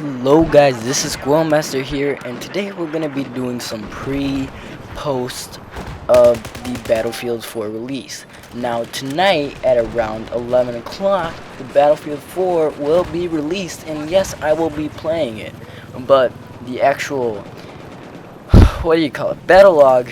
Hello guys, this is Master here, and today we're gonna be doing some pre-post of the Battlefield 4 release. Now tonight at around 11 o'clock, the Battlefield 4 will be released, and yes, I will be playing it. But the actual, what do you call it, Battlelog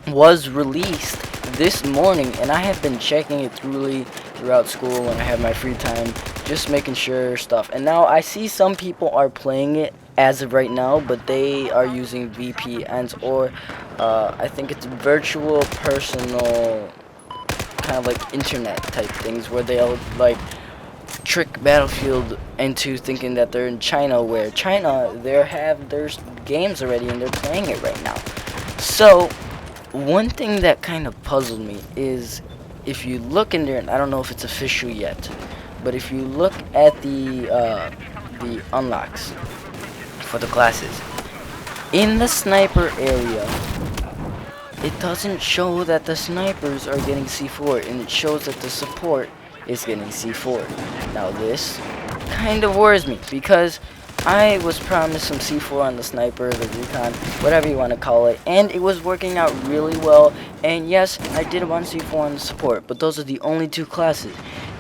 was released this morning, and I have been checking it throughout school when I have my free time, just making sure stuff. And now I see some people are playing it as of right now, but they are using VPNs or I think it's virtual personal kind of like internet type things where they'll like trick Battlefield into thinking that they're in China, where China there's games already and they're playing it right now. So one thing that kind of puzzled me is if you look in there, and I don't know if it's official yet, but if you look at the unlocks for the classes in the sniper area, it doesn't show that the snipers are getting C4, and it shows that the support is getting C4. Now this kind of worries me because I was promised some C4 on the sniper, the recon, whatever you want to call it, and it was working out really well. And yes, I did want C4 on the support, but those are the only two classes.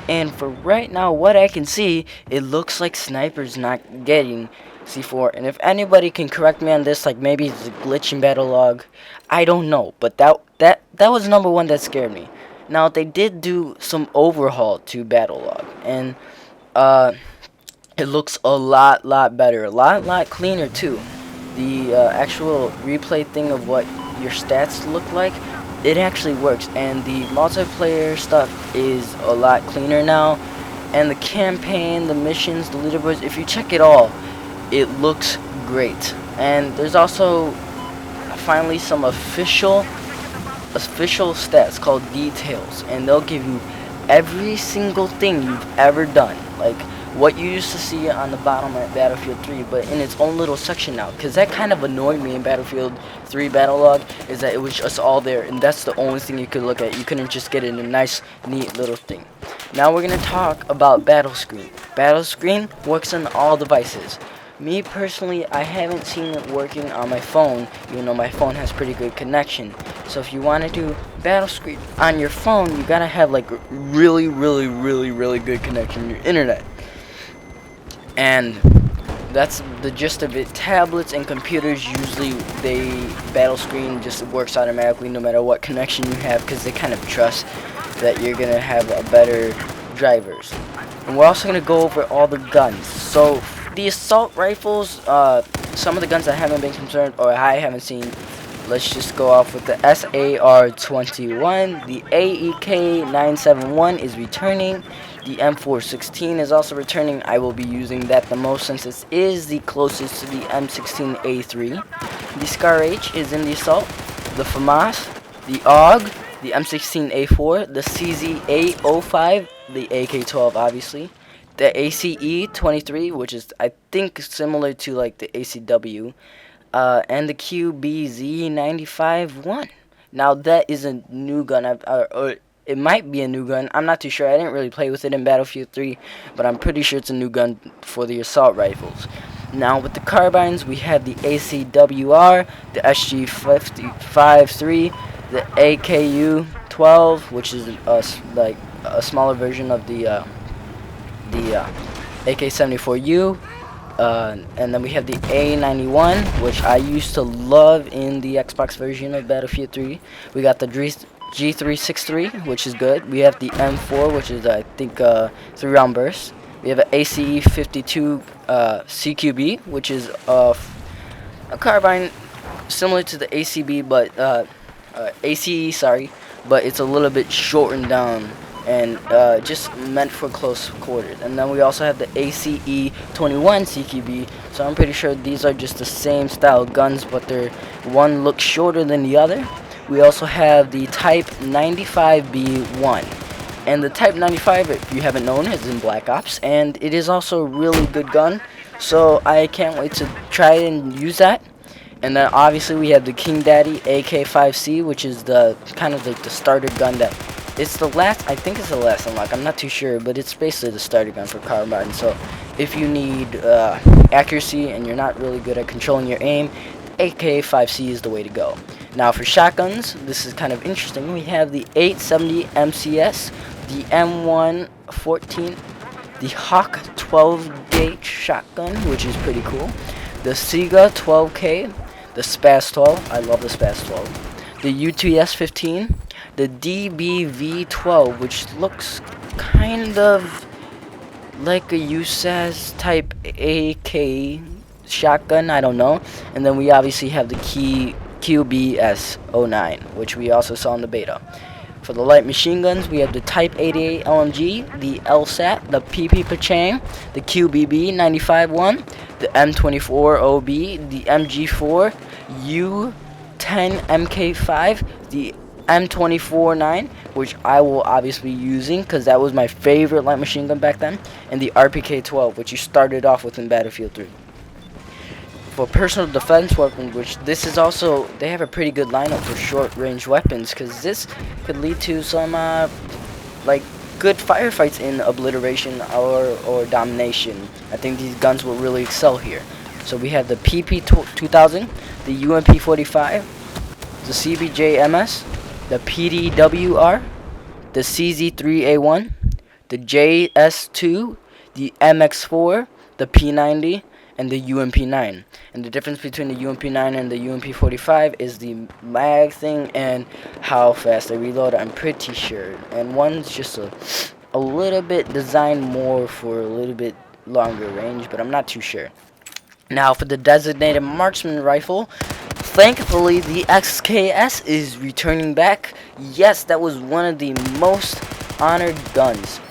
And for right now, what I can see, it looks like sniper's not getting C4. And if anybody can correct me on this, like maybe it's a glitch in Battlelog, I don't know. But that was number one that scared me. Now they did do some overhaul to Battlelog, and it looks a lot better, a lot cleaner too. The actual replay thing of what your stats look like, it actually works, and the multiplayer stuff is a lot cleaner now. And the campaign, the missions, the leaderboards, if you check it all, it looks great. And there's also finally some official stats called details, and they'll give you every single thing you've ever done, like what you used to see on the bottom at Battlefield 3, but in its own little section now, because that kind of annoyed me in Battlefield 3 Battlelog, is that it was just all there, and that's the only thing you could look at. You couldn't just get it in a nice, neat little thing. Now we're going to talk about Battle Screen. Battle Screen works on all devices. Me personally, I haven't seen it working on my phone, even though my phone has pretty good connection. So if you want to do Battle Screen on your phone, you gotta have like really good connection to your internet. And that's the gist of it. Tablets and computers, usually Battle Screen just works automatically no matter what connection you have, because they kind of trust that you're gonna have a better drivers. And we're also gonna go over all the guns. So the assault rifles, some of the guns that haven't been confirmed or I haven't seen, let's just go off with the SAR-21. The AEK-971 is returning. The M416 is also returning. I will be using that the most since it is the closest to the M16A3. The Scar H is in the assault. The FAMAS, the AUG, the M16A4, the CZ-805, the AK-12 obviously, the ACE-23, which is I think similar to like the ACW, and the QBZ-95-1. Now that is a new gun, or it might be a new gun. I'm not too sure. I didn't really play with it in Battlefield 3, but I'm pretty sure it's a new gun for the assault rifles. Now with the carbines, we have the ACWR, the SG-55-3, the AKU-12, which is like a smaller version of the AK-74U. And then we have the A91, which I used to love in the Xbox version of Battlefield 3. We got the G363, which is good. We have the M4, which is I think 3-round burst. We have an ACE-52 CQB, which is a carbine similar to the ACB, but ACE, sorry, but it's a little bit shortened down and just meant for close quarters. And then we also have the ACE-21 CQB, so I'm pretty sure these are just the same style guns, but one looks shorter than the other. We also have the Type 95B1, and the Type 95, if you haven't known, is in Black Ops, and it is also a really good gun, so I can't wait to try and use that. And then obviously we have the King Daddy AK-5C, which is the kind of like the starter gun that it's the last, I think it's the last unlock, I'm not too sure, but it's basically the starter gun for carbine. So if you need accuracy and you're not really good at controlling your aim, AK-5C is the way to go. Now for shotguns, this is kind of interesting. We have the 870 MCS, the M114, the Hawk 12 gauge shotgun, which is pretty cool, the Sega 12K, the Spaz 12, I love the Spaz 12, the UTS 15, the DBV 12, which looks kind of like a USAS type AK shotgun, I don't know. And then we obviously have the QBS09, which we also saw in the beta. For the light machine guns, we have the Type 88 LMG, the LSAT, the PP Pachang, the QBB 95-1, the M24 OB, the MG4, U10 MK5, the M24-9, which I will obviously be using because that was my favorite light machine gun back then, and the RPK-12, which you started off with in Battlefield 3. For personal defense weapons, which this is also, they have a pretty good lineup for short range weapons, because this could lead to some like good firefights in obliteration or domination. I think these guns will really excel here. So we have the PP-2000, the UMP-45, the CBJ-MS, the PDWR, the CZ-3A1, the JS-2, the MX-4, the P90, and the UMP-9. And the difference between the UMP-9 and the UMP-45 is the mag thing and how fast they reload, I'm pretty sure. And one's just a little bit designed more for a little bit longer range, but I'm not too sure. Now for the designated marksman rifle, thankfully the XKS is returning back. Yes, that was one of the most honored guns.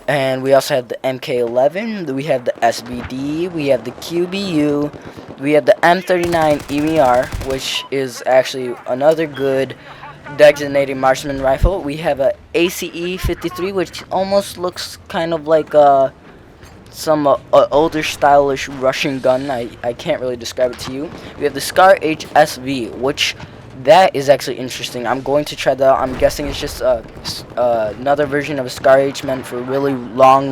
And we also have the MK11, we have the SBD, we have the QBU, we have the M39 EMR, which is actually another good designated marksman rifle. We have a ACE 53, which almost looks kind of like some older stylish Russian gun. I can't really describe it to you. We have the Scar HSV, which that is actually interesting. I'm going to try that out. I'm guessing it's just another version of a Scar H meant for really long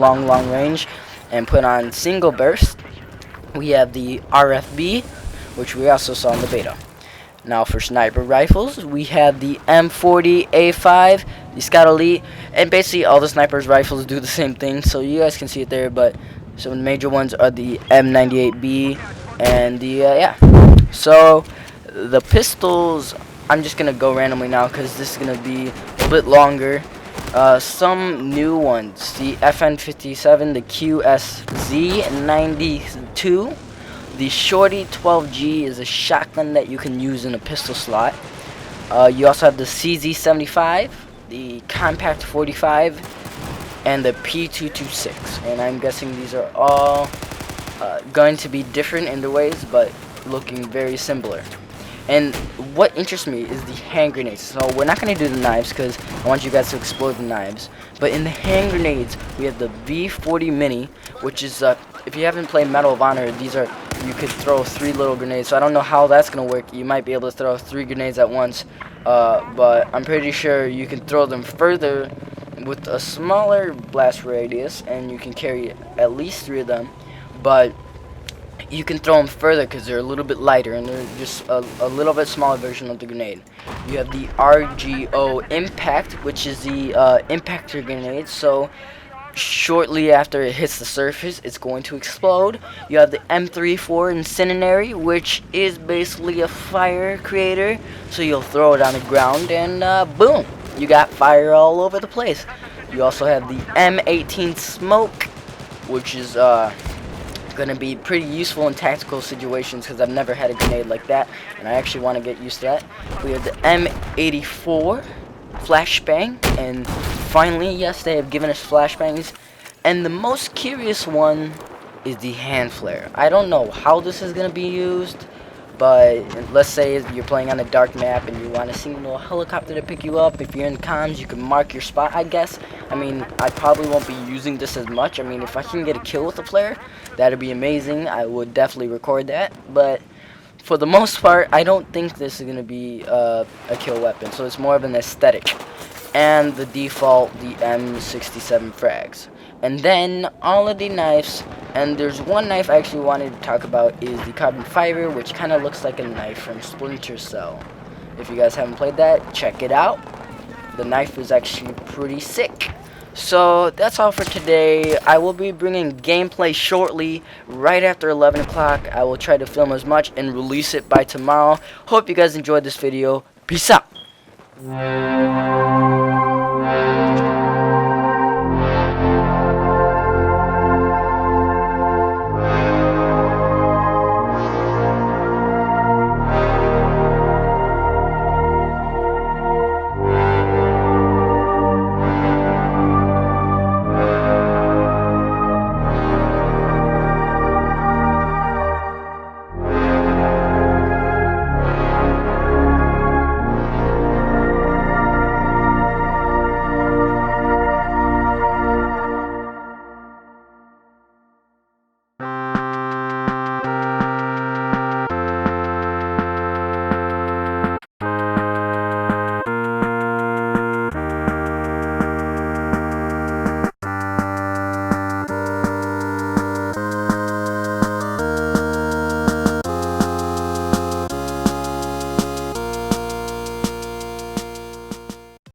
range and put on single burst. We have the RFB, which we also saw in the beta. Now for sniper rifles, we have the M40A5, the Scout Elite, and basically all the snipers rifles do the same thing, so you guys can see it there, but some of the major ones are the M98B and the, yeah. So the pistols, I'm just going to go randomly now because this is going to be a bit longer. Some new ones, the FN57, the QSZ92, the Shorty 12G is a shotgun that you can use in a pistol slot. You also have the CZ75, the Compact 45, and the P226. And I'm guessing these are all going to be different in their ways, but looking very similar. And what interests me is the hand grenades. So we're not going to do the knives because I want you guys to explore the knives. But in the hand grenades, we have the V40 Mini, which is, if you haven't played Medal of Honor, these are, you could throw 3 little grenades. So I don't know how that's going to work. You might be able to throw 3 grenades at once. But I'm pretty sure you can throw them further with a smaller blast radius. And you can carry at least 3 of them. But you can throw them further because they're a little bit lighter and they're just a little bit smaller version of the grenade. You have the RGO Impact, which is the impactor grenade, so shortly after it hits the surface it's going to explode. You have the M34 Incendiary, which is basically a fire creator, so you'll throw it on the ground and boom, you got fire all over the place. You also have the M18 Smoke, which is going to be pretty useful in tactical situations because I've never had a grenade like that and I actually want to get used to that. We have the M84 Flashbang, and finally, yes, they have given us flashbangs. And the most curious one is the hand flare. I don't know how this is going to be used, but let's say you're playing on a dark map and you want a single helicopter to pick you up. If you're in comms, you can mark your spot, I guess. I mean, I probably won't be using this as much. I mean, if I can get a kill with a flare, that'd be amazing. I would definitely record that. But for the most part, I don't think this is going to be a kill weapon. So it's more of an aesthetic. and the default, the M67 frags. And then all of the knives, and there's one knife I actually wanted to talk about, is the carbon fiber, which kind of looks like a knife from Splinter Cell. If you guys haven't played that, check it out. The knife is actually pretty sick. So that's all for today. I will be bringing gameplay shortly, right after 11 o'clock. I will try to film as much and release it by tomorrow. Hope you guys enjoyed this video. Peace out.